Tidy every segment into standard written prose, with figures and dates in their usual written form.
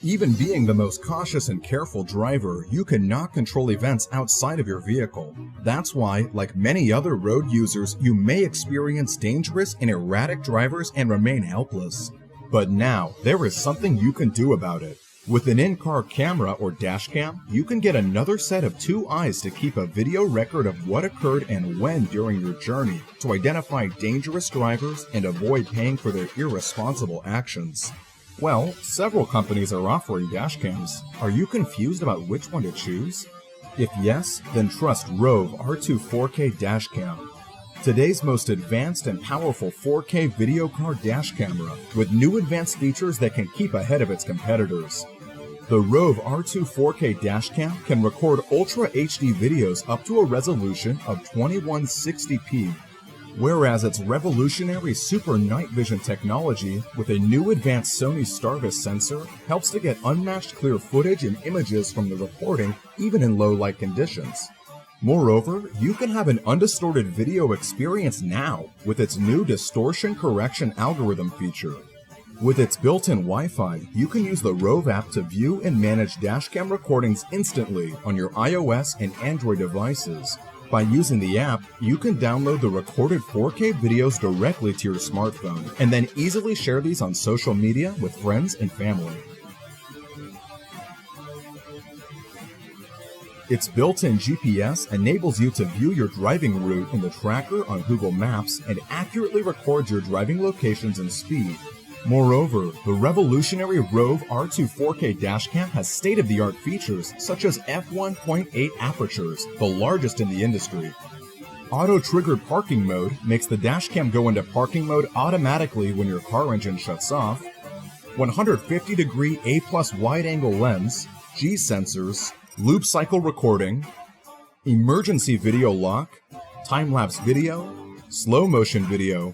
Even being the most cautious and careful driver, you cannot control events outside of your vehicle. That's why, like many other road users, you may experience dangerous and erratic drivers and remain helpless. But now, there is something you can do about it. With an in-car camera or dash cam, you can get another set of two eyes to keep a video record of what occurred and when during your journey to identify dangerous drivers and avoid paying for their irresponsible actions. Well, several companies are offering dash cams. Are you confused about which one to choose? If yes, then trust Rove R2 4K dash cam. Today's most advanced and powerful 4K video car dash camera with new advanced features that can keep ahead of its competitors. The Rove R2 4K dash cam can record Ultra HD videos up to a resolution of 2160p. Whereas its revolutionary Super Night Vision technology with a new advanced Sony Starvis sensor helps to get unmatched clear footage and images from the recording even in low light conditions. Moreover, you can have an undistorted video experience now with its new distortion correction algorithm feature. With its built-in Wi-Fi, you can use the Rove app to view and manage dashcam recordings instantly on your iOS and Android devices. By using the app, you can download the recorded 4K videos directly to your smartphone and then easily share these on social media with friends and family. Its built-in GPS enables you to view your driving route in the tracker on Google Maps and accurately record your driving locations and speed. Moreover, the revolutionary Rove R2 4K dashcam has state-of-the-art features such as f1.8 apertures, the largest in the industry. Auto-triggered parking mode makes the dashcam go into parking mode automatically when your car engine shuts off. 150-degree A+ wide-angle lens, G sensors, loop cycle recording, emergency video lock, time-lapse video, slow-motion video,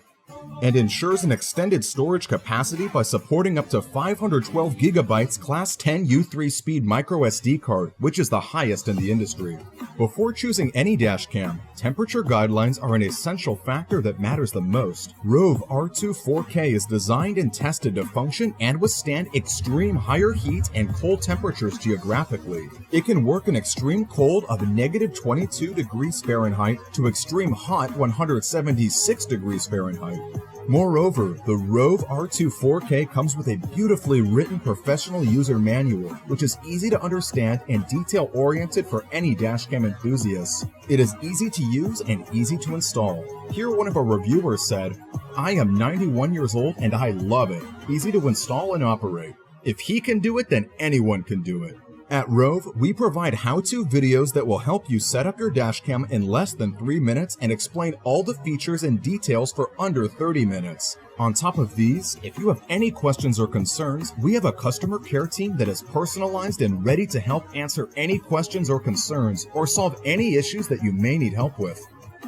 and ensures an extended storage capacity by supporting up to 512 GB Class 10 U3 speed microSD card, which is the highest in the industry. Before choosing any dashcam, temperature guidelines are an essential factor that matters the most. Rove R2 4K is designed and tested to function and withstand extreme higher heat and cold temperatures geographically. It can work in extreme cold of -22 degrees Fahrenheit to extreme hot 176 degrees Fahrenheit. Moreover, the Rove R2 4K comes with a beautifully written professional user manual, which is easy to understand and detail-oriented for any dashcam enthusiasts. It is easy to use and easy to install. Here one of our reviewers said, "I am 91 years old and I love it. Easy to install and operate. If he can do it, then anyone can do it." At Rove, we provide how-to videos that will help you set up your dashcam in less than 3 minutes and explain all the features and details for under 30 minutes. On top of these, if you have any questions or concerns, we have a customer care team that is personalized and ready to help answer any questions or concerns or solve any issues that you may need help with.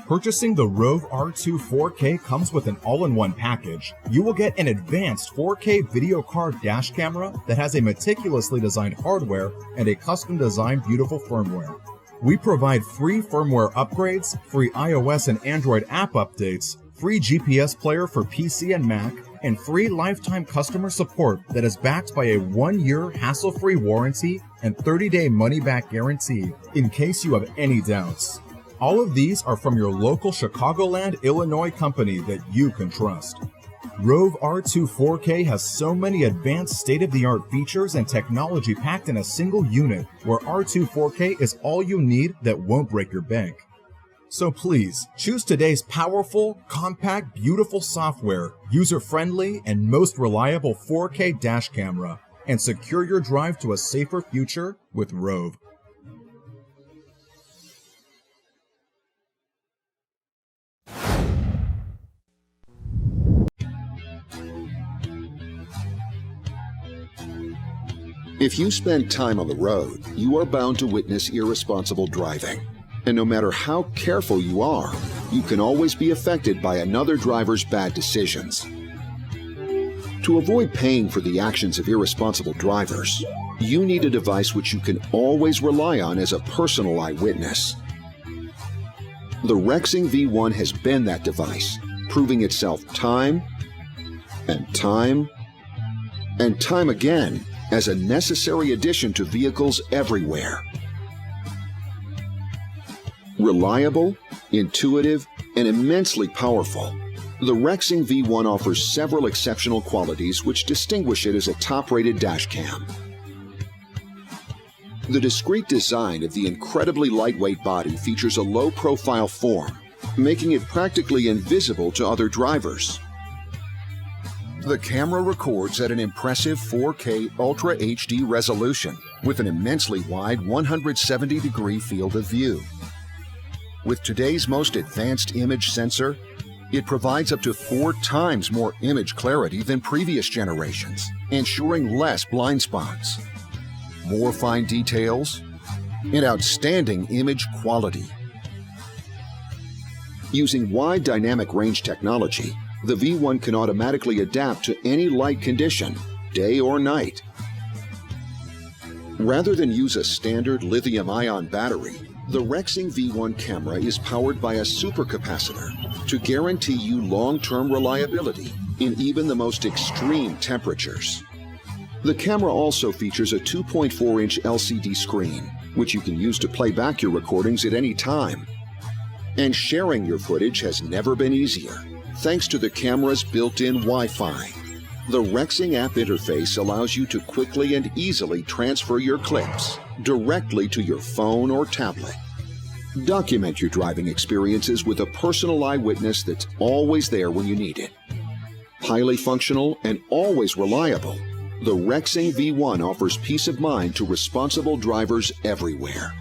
Purchasing the Rove R2 4K comes with an all-in-one package. You will get an advanced 4K video card dash camera that has a meticulously designed hardware and a custom-designed beautiful firmware. We provide free firmware upgrades, free iOS and Android app updates, free GPS player for PC and Mac, and free lifetime customer support that is backed by a 1-year hassle-free warranty and 30-day money-back guarantee in case you have any doubts. All of these are from your local Chicagoland, Illinois company that you can trust. Rove R2 4K has so many advanced state-of-the-art features and technology packed in a single unit, where R2 4K is all you need that won't break your bank. So please, choose today's powerful, compact, beautiful software, user-friendly, and most reliable 4K dash camera, and secure your drive to a safer future with Rove. If you spend time on the road, you are bound to witness irresponsible driving. And no matter how careful you are, you can always be affected by another driver's bad decisions. To avoid paying for the actions of irresponsible drivers, you need a device which you can always rely on as a personal eyewitness. The Rexing V1 has been that device, proving itself time and time and time again as a necessary addition to vehicles everywhere. Reliable, intuitive, and immensely powerful, the Rexing V1 offers several exceptional qualities which distinguish it as a top-rated dashcam. The discreet design of the incredibly lightweight body features a low-profile form, making it practically invisible to other drivers. The camera records at an impressive 4K Ultra HD resolution with an immensely wide 170-degree field of view. With today's most advanced image sensor, it provides up to 4 times more image clarity than previous generations, ensuring less blind spots, more fine details, and outstanding image quality. Using wide dynamic range technology, the V1 can automatically adapt to any light condition, day or night. Rather than use a standard lithium-ion battery, the Rexing V1 camera is powered by a supercapacitor to guarantee you long-term reliability in even the most extreme temperatures. The camera also features a 2.4-inch LCD screen, which you can use to play back your recordings at any time. And sharing your footage has never been easier, thanks to the camera's built-in Wi-Fi. The Rexing app interface allows you to quickly and easily transfer your clips directly to your phone or tablet. Document your driving experiences with a personal eyewitness that's always there when you need it. Highly functional and always reliable, the Rexing V1 offers peace of mind to responsible drivers everywhere.